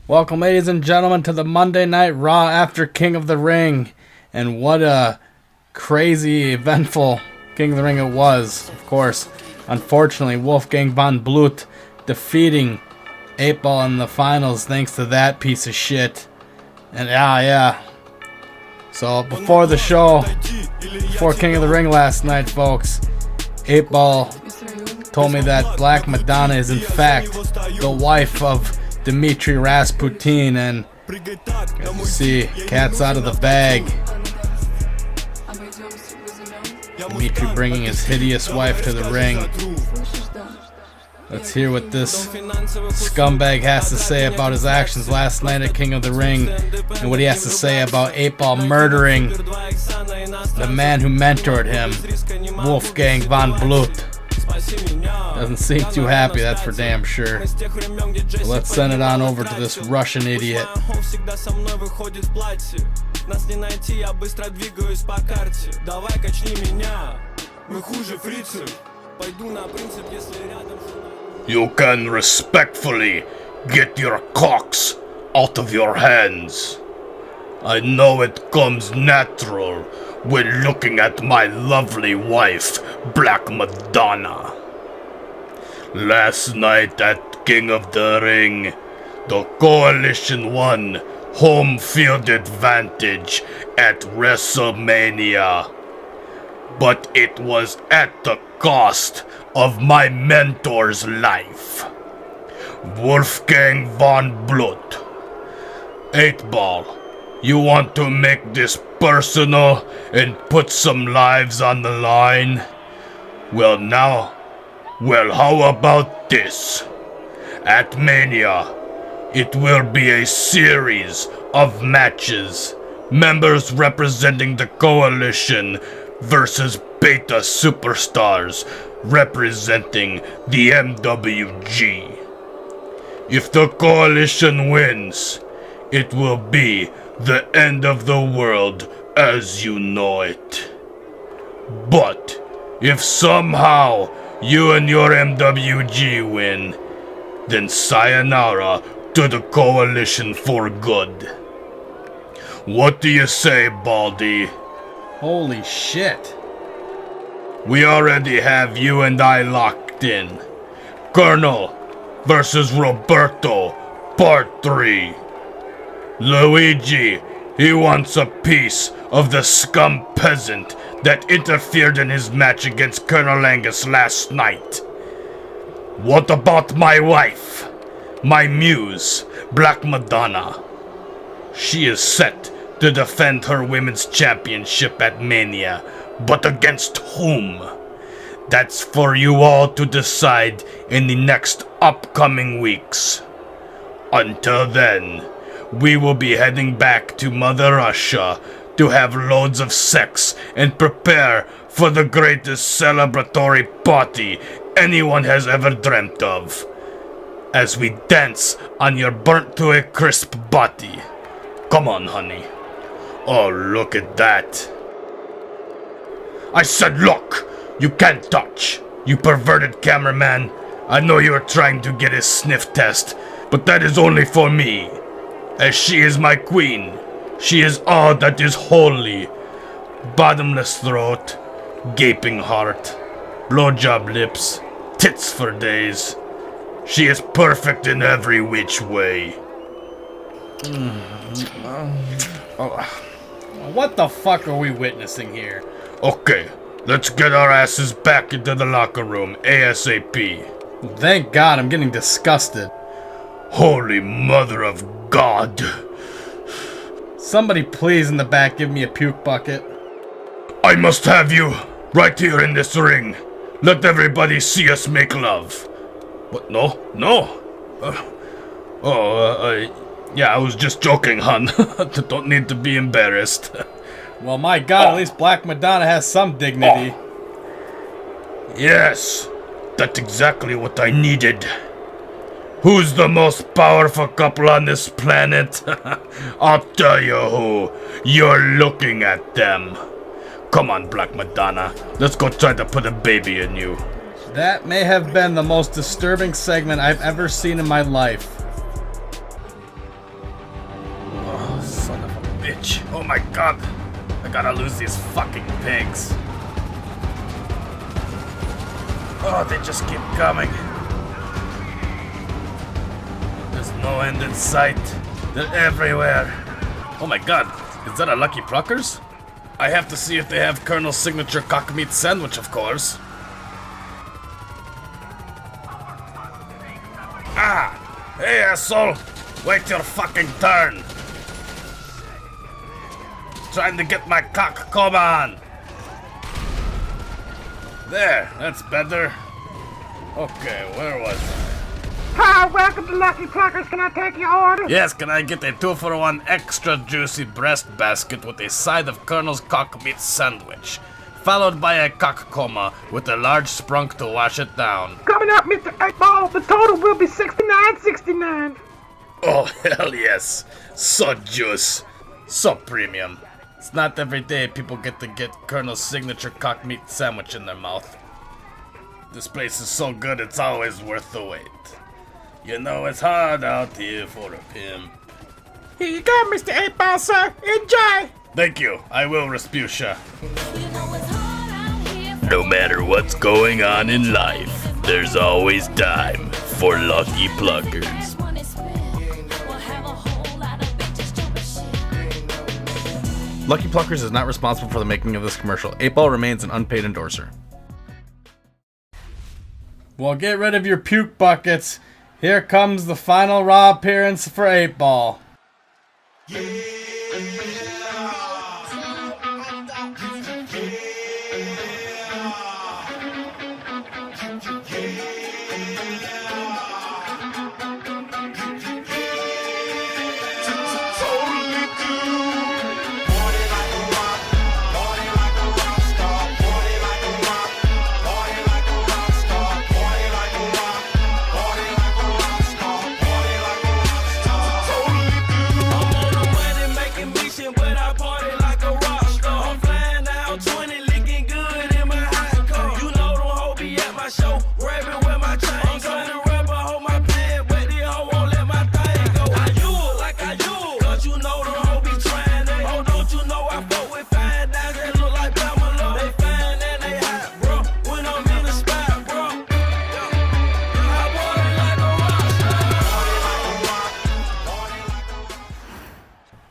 Welcome, ladies and gentlemen, to the Monday Night Raw after King of the Ring. And what a crazy, eventful King of the Ring it was. Of course, unfortunately, Wolfgang von Blut defeating 8-Ball in the finals thanks to that piece of shit. And yeah. So before the show, before King of the Ring last night, folks, 8-Ball told me that Black Madonna is in fact the wife of Dimitri Rasputin, and as you see, cat's out of the bag. Dimitri bringing his hideous wife to the ring. Let's hear what this scumbag has to say about his actions last night at King of the Ring, and what he has to say about 8-Ball murdering the man who mentored him, Wolfgang von Blut. Doesn't seem too happy, that's for damn sure. So let's send it on over to this Russian idiot. You can respectfully get your cocks out of your hands. I know it comes natural when looking at my lovely wife, Black Madonna. Last night at King of the Ring, the Coalition won home field advantage at Wrestlemania. But it was at the cost of my mentor's life, Wolfgang von Blut. 8-Ball, you want to make this personal and put some lives on the line? Well, how about this? At Mania, it will be a series of matches. Members representing the Coalition versus Beta Superstars representing the MWG. If the Coalition wins, it will be the end of the world as you know it. But if somehow you and your MWG win, then sayonara to the Coalition for good. What do you say, Baldy? Holy shit. We already have you and I locked in. Colonel versus Roberto, Part 3. Luigi, he wants a piece of the scum peasant that interfered in his match against Colonel Angus last night. What about my wife? My muse, Black Madonna. She is set to defend her women's championship at Mania, but against whom? That's for you all to decide in the next upcoming weeks. Until then, we will be heading back to Mother Russia to have loads of sex and prepare for the greatest celebratory party anyone has ever dreamt of, as we dance on your burnt to a crisp body. Come on, honey. Oh, look at that. I said look! You can't touch! You perverted cameraman! I know you are trying to get a sniff test, but that is only for me, as she is my queen. She is all that is holy. Bottomless throat, gaping heart, blowjob lips, tits for days. She is perfect in every which way. What the fuck are we witnessing here? Okay, let's get our asses back into the locker room ASAP. Thank God, I'm getting disgusted. Holy mother of God. Somebody please in the back give me a puke bucket. I must have you right here in this ring. Let everybody see us make love. What? No? Yeah, I was just joking, hon. Don't need to be embarrassed. Well, my God, at least Black Madonna has some dignity. Yes, that's exactly what I needed. Who's the most powerful couple on this planet? I'll tell you who. You're looking at them. Come on, Black Madonna. Let's go try to put a baby in you. That may have been the most disturbing segment I've ever seen in my life. Oh, son of a bitch. Oh my god. I gotta lose these fucking pigs. Oh, they just keep coming. There's no end in sight. They're everywhere. Oh my god. Is that a Lucky Pluckers? I have to see if they have Colonel's signature cock meat sandwich, of course. Ah! Hey, asshole! Wait your fucking turn! Trying to get my cock, come on! There, that's better. Okay, where was it? Hi, welcome to Lucky Pluckers. Can I take your order? Yes, can I get a 2-for-1 extra juicy breast basket with a side of Colonel's cock meat sandwich, followed by a cock coma with a large sprunk to wash it down. Coming up, Mr. 8-Ball. The total will be $69.69. Oh, hell yes. So juice. So premium. It's not every day people get to get Colonel's signature cock meat sandwich in their mouth. This place is so good, it's always worth the wait. You know it's hard out here for a pimp. Here you go, Mr. 8-Ball, sir. Enjoy. Thank you. I will, Rasputia. No matter what's going on in life, there's always time for Lucky Pluckers. Lucky Pluckers is not responsible for the making of this commercial. 8-Ball remains an unpaid endorser. Well, get rid of your puke buckets. Here comes the final Raw appearance for 8-Ball.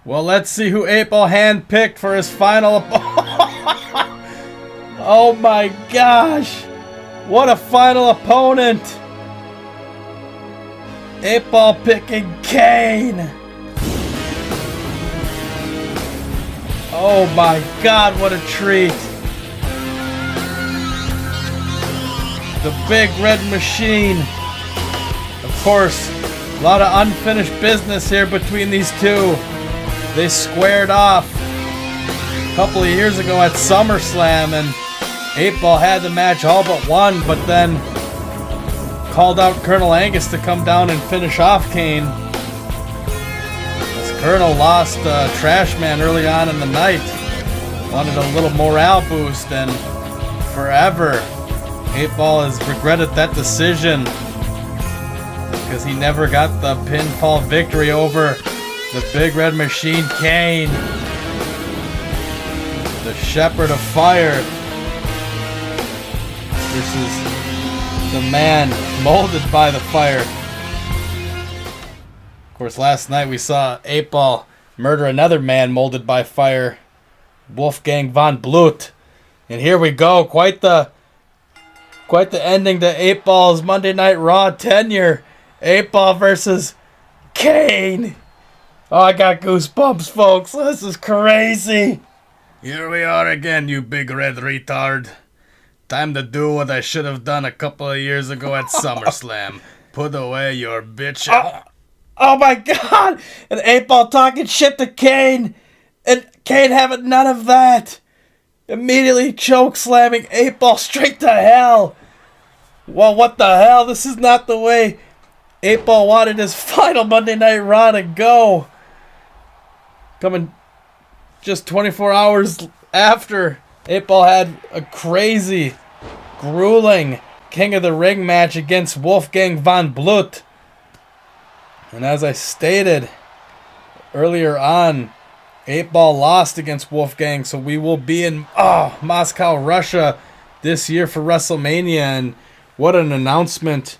Well, let's see who 8-Ball handpicked for his final. Oh my gosh! What a final opponent! 8-Ball picking Kane! Oh my god, what a treat! The Big Red Machine! Of course, a lot of unfinished business here between these two. They squared off a couple of years ago at Summerslam, and 8-Ball had the match all but won, but then called out Colonel Angus to come down and finish off Kane. As Colonel lost Trash Man early on in the night, wanted a little morale boost, and forever 8-Ball has regretted that decision because he never got the pinfall victory over the Big Red Machine Kane, the Shepherd of Fire, versus the man molded by the fire. Of course, last night we saw 8-Ball murder another man molded by fire, Wolfgang von Blut. And here we go, quite the ending to 8-Ball's Monday Night Raw tenure. 8-Ball versus Kane. Oh, I got goosebumps, folks. This is crazy. Here we are again, you big red retard. Time to do what I should have done a couple of years ago at SummerSlam. Put away your bitch. Oh my god! And 8-Ball talking shit to Kane. And Kane having none of that. Immediately choke slamming 8-Ball straight to hell. Well, what the hell? This is not the way 8-Ball wanted his final Monday Night Raw to go. Coming just 24 hours after 8-Ball had a crazy, grueling King of the Ring match against Wolfgang von Blut. And as I stated earlier on, 8-Ball lost against Wolfgang, so we will be in Moscow, Russia this year for WrestleMania. And what an announcement.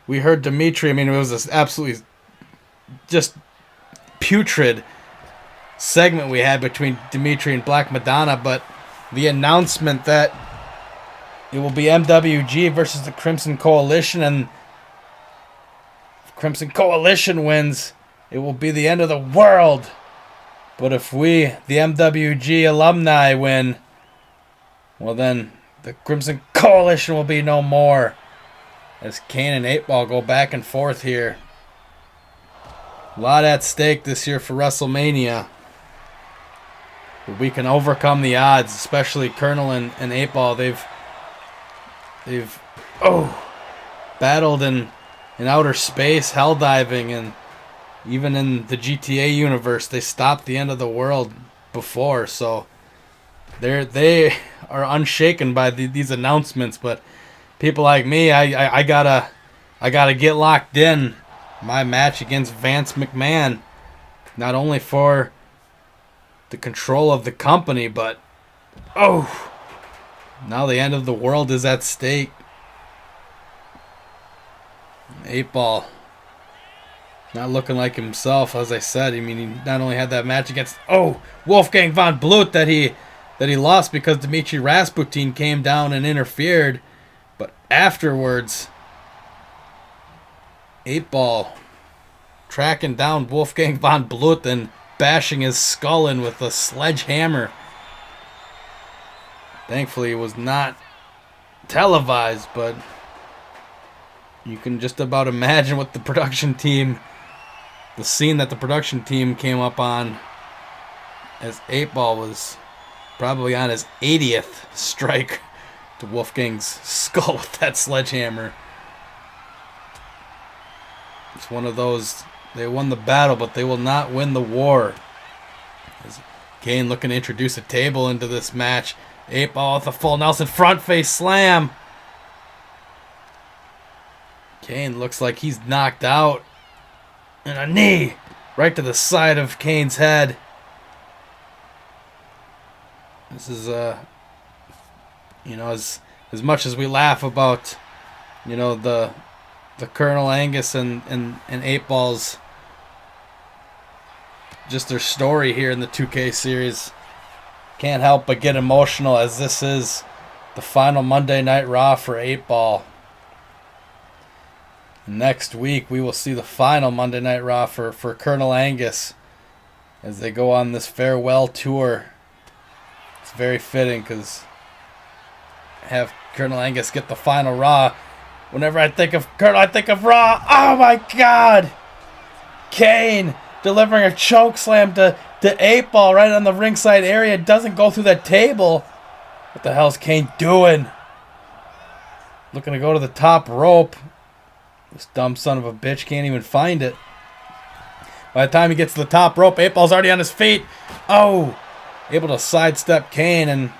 We heard Dimitri. I mean, it was this absolutely just putrid segment we had between Dimitri and Black Madonna, but the announcement that it will be MWG versus the Crimson Coalition, and if Crimson Coalition wins, it will be the end of the world. But if we, the MWG alumni, win, well then the Crimson Coalition will be no more. As Kane and 8-Ball go back and forth here. A lot at stake this year for WrestleMania. But we can overcome the odds, especially Colonel and 8-Ball. They've battled in outer space, hell diving, and even in the GTA universe, they stopped the end of the world before. So they are unshaken by these announcements. But people like me, I gotta get locked in. My match against Vance McMahon, not only for the control of the company, but now the end of the world is at stake. 8-Ball not looking like himself, as I said. I mean, he not only had that match against Wolfgang von Blut that he lost because Dmitry Rasputin came down and interfered, but afterwards, 8-Ball tracking down Wolfgang von Blut and bashing his skull in with a sledgehammer. Thankfully, it was not televised, but you can just about imagine what the scene that the production team came up on, as 8-Ball was probably on his 80th strike to Wolfgang's skull with that sledgehammer. It's one of those, they won the battle, but they will not win the war. As Kane looking to introduce a table into this match. 8-Ball with a full Nelson front face slam. Kane looks like he's knocked out. And a knee right to the side of Kane's head. This is, as much as we laugh about, the Colonel Angus and 8-Ball's, just their story here in the 2K series, can't help but get emotional, as this is the final Monday Night Raw for 8-Ball. Next week, we will see the final Monday Night Raw for Colonel Angus as they go on this farewell tour. It's very fitting because have Colonel Angus get the final Raw. Whenever I think of Colonel, I think of Raw. Oh my God! Kane delivering a choke slam to 8-Ball right on the ringside area. Doesn't go through that table. What the hell's Kane doing? Looking to go to the top rope. This dumb son of a bitch can't even find it. By the time he gets to the top rope, 8-Ball's already on his feet. Able to sidestep Kane, and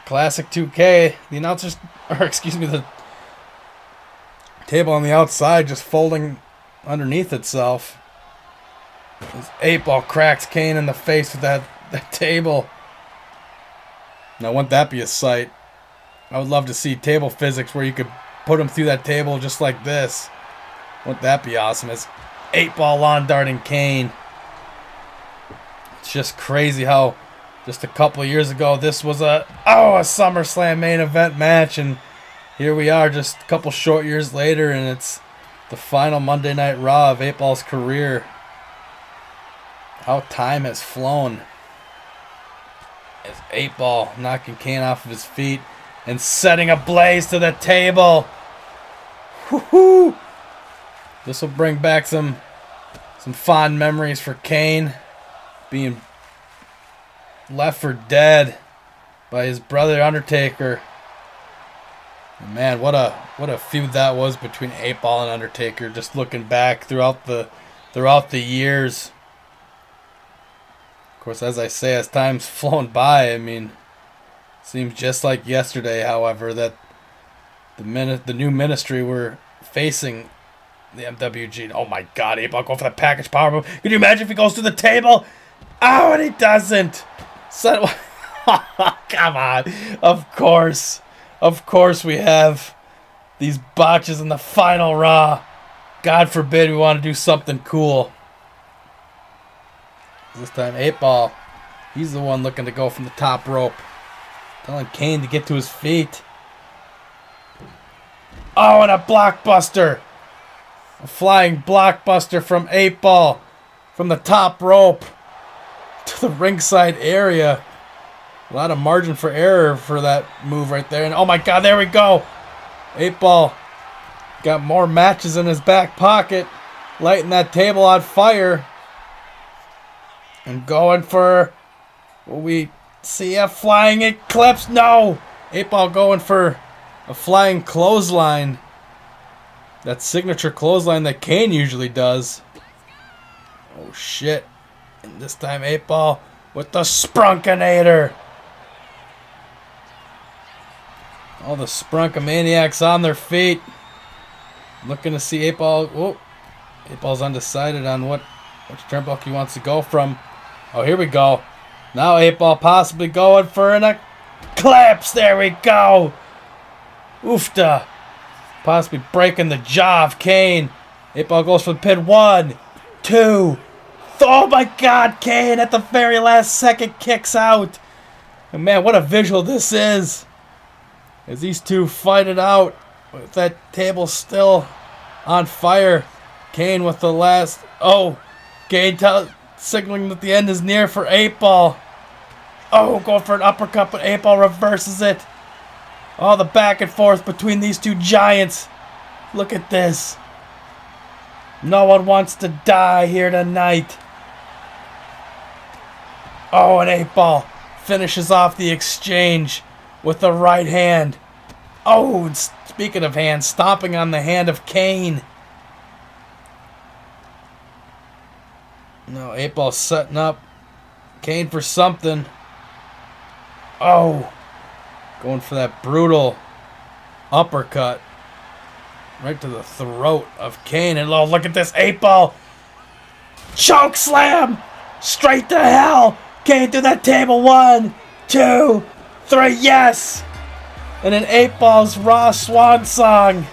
classic 2K. The announcers, the table on the outside just folding underneath itself. As 8-Ball cracks Kane in the face with that table. Now, wouldn't that be a sight? I would love to see table physics where you could put him through that table just like this. Wouldn't that be awesome? As 8-Ball lawn darting Kane. It's just crazy how just a couple of years ago this was a Summerslam main event match, and here we are just a couple short years later, and it's the final Monday Night Raw of 8-Ball's career. How time has flown. As 8-Ball knocking Kane off of his feet and setting a blaze to the table. Woohoo! This will bring back some fond memories for Kane, being left for dead by his brother Undertaker. And man, what a feud that was between 8-Ball and Undertaker. Just looking back throughout the years. Of course, as I say, as time's flown by, I mean, seems just like yesterday, however, that the new ministry were facing the MWG. Oh my God, 8-Ball going for the package power move. Can you imagine if he goes through the table? Oh, and he doesn't. So, come on. Of course we have these botches in the final Raw. God forbid we want to do something cool. This time 8-Ball, he's the one looking to go from the top rope. Telling Kane to get to his feet. Oh, and a blockbuster. A flying blockbuster from 8-Ball. From the top rope to the ringside area. A lot of margin for error for that move right there. And oh my God, there we go. 8-Ball got more matches in his back pocket. Lighting that table on fire. And going for... Will we see a flying eclipse? No! 8-Ball going for a flying clothesline. That signature clothesline that Kane usually does. Oh shit. And this time 8-Ball with the Sprunkinator. All the Sprunkamaniacs on their feet. Looking to see 8-Ball. Whoa. 8-Ball's undecided on which turnbuckle he wants to go from. Oh, here we go. Now 8-Ball possibly going for an eclipse. There we go. Oofta. Possibly breaking the jaw of Kane. 8-Ball goes for the pin. 1, 2. Oh my God, Kane at the very last second kicks out. And man, what a visual this is. As these two fight it out with that table still on fire. Kane with the last... Oh, Kane signaling that the end is near for 8-Ball. Oh, going for an uppercut, but 8-Ball reverses it. Oh, the back and forth between these two giants. Look at this. No one wants to die here tonight. Oh, and 8-Ball finishes off the exchange with the right hand. Oh, and speaking of hands, stomping on the hand of Kane. No, 8-Ball setting up Kane for something. Oh, going for that brutal uppercut right to the throat of Kane. And oh, look at this 8-Ball choke slam straight to hell. Kane through that table. 1, 2, 3. Yes. And then 8-Ball's Raw Swan Song.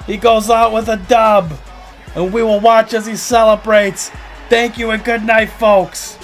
He goes out with a dub. And we will watch as he celebrates. Thank you and good night, folks.